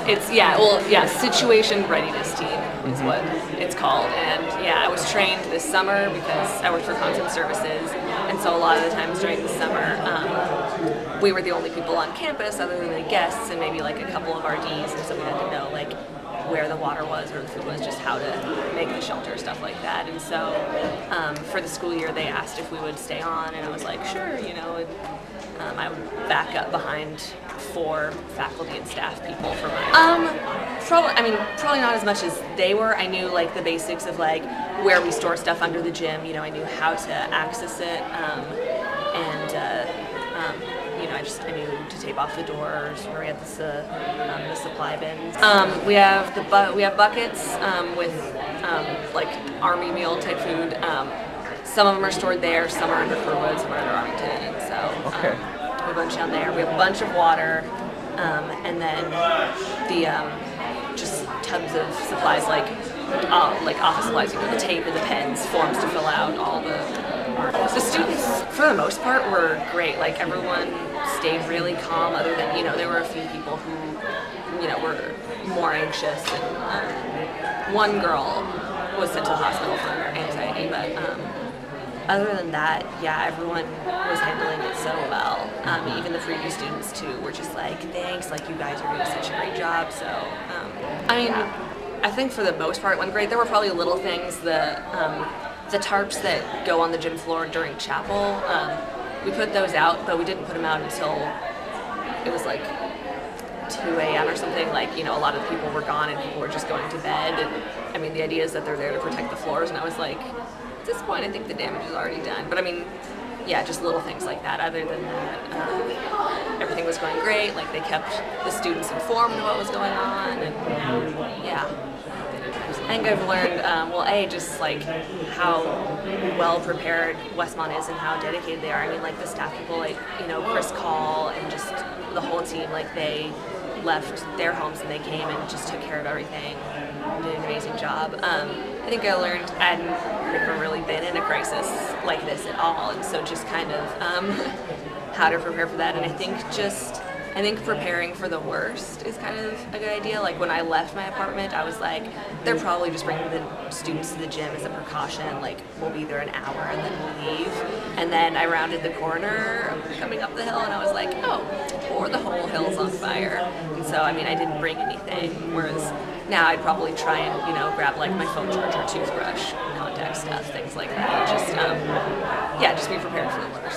It's, yeah, well, yeah, situation readiness team is what it's called. And yeah, I was trained this summer because I worked for content services, and so a lot of the times during the summer, we were the only people on campus other than the guests and maybe like a couple of RDs, and so we had to know like where the water was, where the food was, just how to make the shelter, stuff like that. And so for the school year, they asked if we would stay on, and I was like, sure, you know. And, I would back up behind 4 faculty and staff people for my. Probably not as much as they were. I knew like the basics of like where we store stuff under the gym. You know, I knew how to access it, you know, I knew to tape off the doors where we had the supply bins. We have buckets with like Army meal type food. Some of them are stored there, some are under Furwood, some are under Arlington, and so we have a bunch down there. We have a bunch of water, and then the just tubs of supplies like office supplies, you know, the tape and the pens, forms to fill out, all the students, for the most part, were great. Like, everyone stayed really calm, other than, you know, there were a few people who, you know, were more anxious. And one girl was sent to the hospital for anxiety, but other than that, yeah, everyone was handling it so well. Even the freebie students, too, were just like, thanks, like, you guys are doing such a great job. So, I think for the most part it went great. There were probably little things, the tarps that go on the gym floor during chapel, we put those out, but we didn't put them out until it was like 2 a.m. or something. Like, you know, a lot of the people were gone and people were just going to bed. And I mean, the idea is that they're there to protect the floors, and I was like, at this point I think the damage is already done. But I mean, yeah, just little things like that. Other than that, everything was going great. Like, they kept the students informed of what was going on, and yeah. I think I've learned, just like how well prepared Westmont is and how dedicated they are. I mean, like, the staff people, like, you know, Chris Call and just the whole team, like, they left their homes and they came and just took care of everything and did an amazing job. I think I learned I hadn't never really been in a crisis like this at all, and so just kind of how to prepare for that. And I think preparing for the worst is kind of a good idea. Like, when I left my apartment, I was like, they're probably just bringing the students to the gym as a precaution. Like, we'll be there an hour and then we'll leave. And then I rounded the corner coming up the hill, and I was like, oh, or the whole hill's on fire. And so, I mean, I didn't bring anything, whereas now I'd probably try and, you know, grab like my phone charger, toothbrush, contact stuff, things like that. Just, just be prepared for the worst.